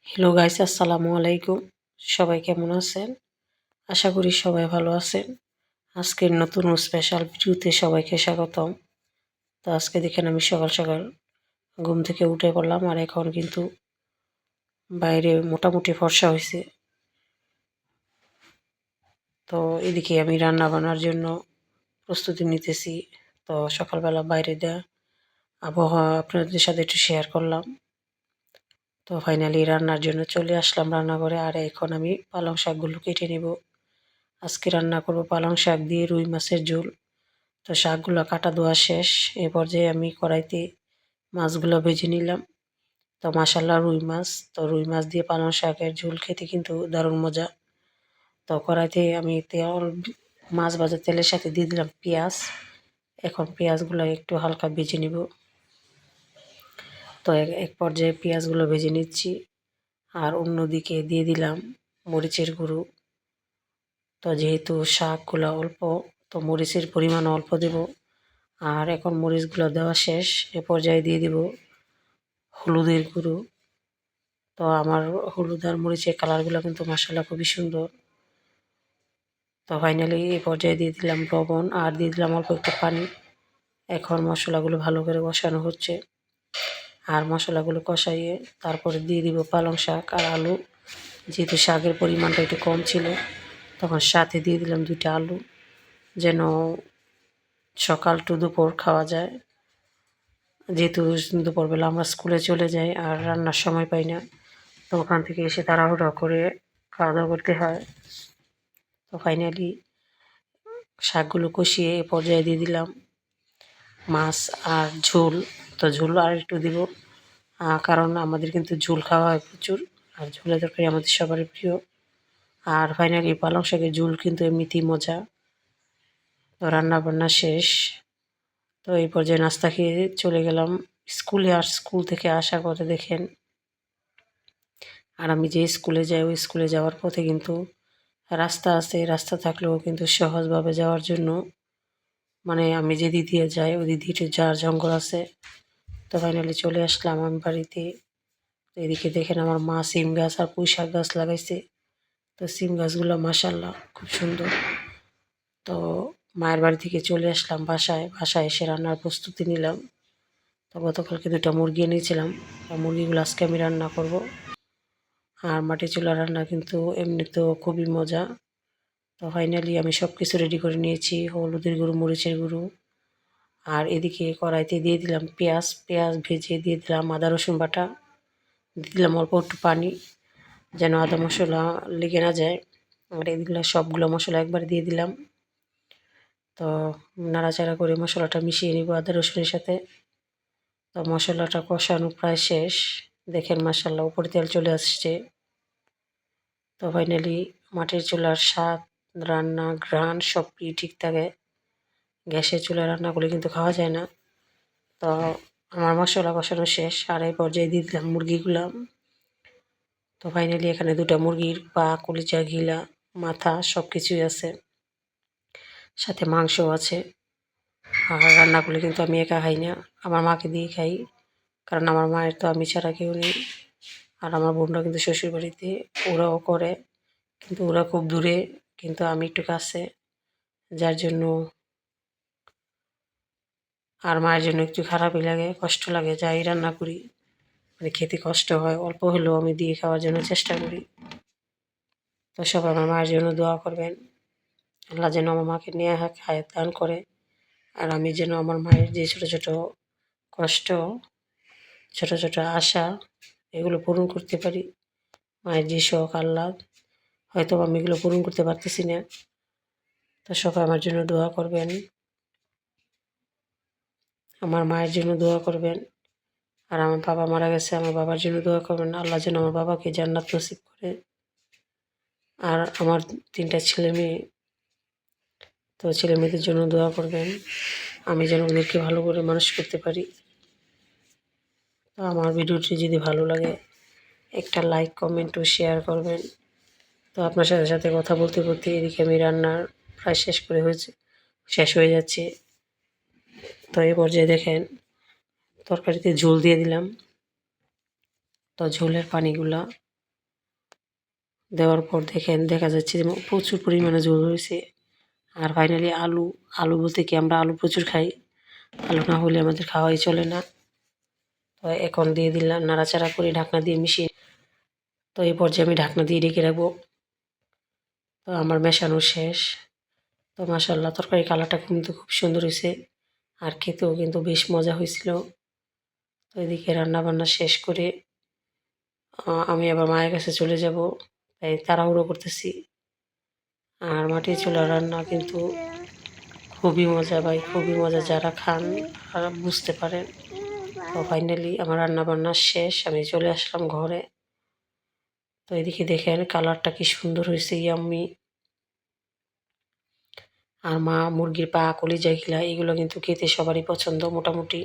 Hello guys, আসসালামু আলাইকুম। সবাই কেমন আছেন? আশা করি সবাই ভালো আছেন। আজকের নতুন ও স্পেশাল ভিডিওতে সবাইকে স্বাগতম। তো আজকে দেখেন আমি সকাল সকাল ঘুম থেকে উঠে পড়লাম আর এখন কিন্তু বাইরে মোটামুটি ফর্সা হয়েছে। তো এদিকে আমি রান্না বান্নার জন্য প্রস্তুতি নিতেছি। তো সকালবেলা বাইরে দেওয়া আবহাওয়া আপনাদের সাথে একটু শেয়ার করলাম। তো ফাইনালি রান্নার জন্য চলে আসলাম রান্নাঘরে, আর এখন আমি পালং শাকগুলো কেটে নেব। আজকে রান্না করব পালং শাক দিয়ে রুই মাছের ঝোল। তো শাকগুলো কাটা ধোয়া শেষ। এ পর্যায়ে আমি কড়াইতে মাছগুলো ভেজে নিলাম। তো মাশাল্লাহ রুই মাছ, তো রুই মাছ দিয়ে পালং শাকের ঝোল খেতে কিন্তু দারুণ মজা। তো কড়াইতে আমি তেল, মাছ ভাজা তেলের সাথে দিয়ে দিলাম পেঁয়াজ। এখন পেঁয়াজগুলো একটু হালকা ভেজে নিব। তো এক পর্যায়ে পেঁয়াজগুলো ভেজে নিচ্ছি, আর অন্যদিকে দিয়ে দিলাম মরিচের গুঁড়ো। তো যেহেতু শাকগুলো অল্প, তো মরিচের পরিমাণ অল্প দেব। আর এখন মরিচগুলো দেওয়া শেষ। এ পর্যায়ে দিয়ে দিব হলুদের গুঁড়ো। তো আমার হলুদ আর মরিচের কালারগুলো কিন্তু মাসাল্লাহ খুবই সুন্দর। তো ফাইনালি এই পর্যায়ে দিয়ে দিলাম লবণ আর দিয়ে দিলাম অল্প একটু পানি। এখন মশলাগুলো ভালো করে কষানো হচ্ছে, আর মশলাগুলো কষাইয়ে তারপরে দিয়ে দিব পালং শাক আর আলু। যেহেতু শাকের পরিমাণটা একটু কম ছিল, তখন সাথে দিয়ে দিলাম 2টা আলু, যেন সকাল টু দুপুর খাওয়া যায়। যেহেতু দুপুরবেলা আমরা স্কুলে চলে যাই আর রান্নার সময় পাই না, তো ওখান থেকে এসে তাড়াহুড়ো করে খাওয়া দাওয়া করতে হয়। তো ফাইনালি শাকগুলো কষিয়ে এ পর্যায়ে দিয়ে দিলাম মাছ আর ঝোল। তো ঝোল আর একটু দিব, কারণ আমাদের কিন্তু ঝোল খাওয়া হয় প্রচুর, আর ঝোলের তরকারি আমাদের সবারই প্রিয়। আর ফাইনালি পালং শাকের ঝোল কিন্তু এমনিতেই মজা। তো রান্না বান্না শেষ। তো এই পর্যায়ে নাস্তা খেয়ে চলে গেলাম স্কুলে। আর স্কুল থেকে আসার পথে দেখেন, আর আমি যে স্কুলে যাই ওই স্কুলে যাওয়ার পথে কিন্তু রাস্তা আছে। রাস্তা থাকলেও কিন্তু সহজভাবে যাওয়ার জন্য, মানে আমি যে দিক দিয়ে যাই ওই দিক দিয়ে যাওয়ার জঙ্গল আছে। তো ফাইনালি চলে আসলাম আমি বাড়িতে। তো এদিকে দেখেন আমার মা সিম গাছ আর পুঁই শাক গাছ লাগাইছে। তো সিম গাছগুলো মাশাল্লাহ খুব সুন্দর। তো মায়ের বাড়ি থেকে চলে আসলাম বাসায়। বাসায় এসে রান্নার প্রস্তুতি নিলাম। তো গতকালকে 2টা মুরগি এনেছিলাম, মুরগিগুলো আজকে আমি রান্না করব। আর মাটি চুলা রান্না কিন্তু এমনিতেও খুবই মজা। তো ফাইনালি আমি সব কিছু রেডি করে নিয়েছি, হলুদের গুঁড়ো, মরিচের গুঁড়ো। আর এদিকে কড়াইতে দিয়ে দিলাম পেঁয়াজ। পেঁয়াজ ভেজে দিয়ে দিলাম আদা রসুন বাটা। দিয়ে দিলাম অল্প একটু পানি, যেন আদা মশলা লেগে না যায়। আর এগুলো সবগুলো মশলা একবার দিয়ে দিলাম। তো নাড়াচাড়া করে মশলাটা মিশিয়ে নিব আদা রসুনের সাথে। তো মশলাটা কষানো প্রায় শেষ। দেখেন মাশাল্লাহ উপরে তেল চলে আসছে। তো ফাইনালি মাটির চুলার স্বাদ, রান্না, ঘ্রাণ সবই ঠিক থাকে। গ্যাসের চুলায় রান্না করলে কিন্তু খাওয়া যায় না। তো আমার মশলা কষানো শেষ, আর এই পর্যায়ে দিয়ে দিলাম মুরগিগুলো। তো ফাইনালি এখানে 2টা মুরগির পা, কলিজা, ঘিলা, মাথা সব কিছুই আছে, সাথে মাংসও আছে। আর রান্না করলে কিন্তু আমি একা খাই না, আমার মাকে দিয়ে খাই, কারণ আমার মায়ের তো আমি ছাড়া কেউ নেই। আর আমার বোনরা কিন্তু শ্বশুরবাড়িতে, ওরাও করে, কিন্তু ওরা খুব দূরে, কিন্তু আমি একটু কাছে, যার জন্য আর মায়ের জন্য একটু খারাপই লাগে, কষ্ট লাগে। যাই রান্না করি মানে খেতে কষ্ট হয়, অল্প হলেও আমি দিয়ে খাওয়ার জন্য চেষ্টা করি। তো সবাই আমার মায়ের জন্য দোয়া করবেন, আল্লাহ যেন আমার মাকে নিয়ে হায়াত দান করে। আর আমি যেন আমার মায়ের যে ছোটো ছোটো কষ্ট, ছোটো ছোটো আশা, এগুলো পূরণ করতে পারি। মায়ের যে শখ আহ্লাদ, হয়তো আমি এগুলো পূরণ করতে পারতেছি না। তো সবাই আমার জন্য দোয়া করবেন, আমার মায়ের জন্য দোয়া করবেন। আর আমার বাবা মারা গেছে, আমার বাবার জন্য দোয়া করবেন, আল্লাহ যেন আমার বাবাকে জান্নাত নসিব করে। আর আমার 3টা ছেলে মেয়ে, তো ছেলে মেয়েদের জন্য দোয়া করবেন, আমি যেন ওদেরকে ভালো করে মানুষ করতে পারি। তো আমার ভিডিওটি যদি ভালো লাগে একটা লাইক, কমেন্ট ও শেয়ার করবেন। তো আপনার সাথে সাথে কথা বলতে বলতে এদিকে আমি রান্নার প্রায় শেষ হয়ে যাচ্ছে। তো এই পর্যায়ে দেখেন তরকারিতে ঝোল দিয়ে দিলাম। তো ঝোলের পানিগুলা দেওয়ার পর দেখা যাচ্ছে যে প্রচুর পরিমাণে ঝোল হয়েছে। আর ফাইনালি আলু বলতে কি আমরা আলু প্রচুর খাই, আলু না হলে আমাদের খাওয়াই চলে না। তো এখন দিয়ে দিলাম, নাড়াচাড়া করে ঢাকনা দিয়ে মিশিয়ে, তো এই পর্যায়ে আমি ঢাকনা দিয়ে ঢেকে রাখবো। তো আমার মেশানো শেষ। তো মাশাআল্লাহ তরকারি কালারটা কিন্তু খুব সুন্দর হয়েছে, আর খেতেও কিন্তু বেশ মজা হয়েছিল। তো এদিকে রান্নাবান্না শেষ করে আমি আবার মায়ের কাছে চলে যাব, তাই তাড়াহুড়ো করতেছি। আর মাটির চুলার রান্না কিন্তু খুবই মজা ভাই, খুবই মজা, যারা খান তারা বুঝতে পারেন। তো ফাইনালি আমার রান্নাবান্না শেষ, আমি চলে আসলাম ঘরে। তো এদিকে দেখেন কালারটা কি সুন্দর হয়েছে, ইয়াম্মি। আর মা মুরগির পা, কলিজা, ঘিলা এগুলো কিন্তু খেতে সবারই পছন্দ মোটামুটি।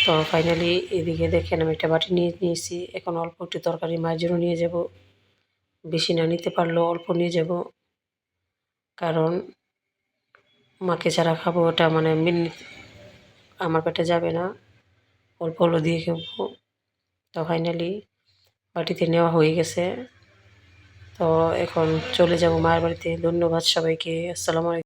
তো ফাইনালি এদিকে দেখেন আমি একটা বাটি নিয়ে নিয়েছি, এখন অল্প একটু তরকারি মায়ের জন্য নিয়ে যাব। বেশি না নিতে পারলেও অল্প নিয়ে যাব, কারণ মাকে যারা খাবো ওটা মানে আমার পেটে যাবে না, অল্প অল্প দিয়ে খেবো। তো ফাইনালি বাটিতে নেওয়া হয়ে গেছে। তো এখন চলে যাব মায়ের বাড়িতে। ধন্যবাদ সবাইকে। আসসালামু আলাইকুম।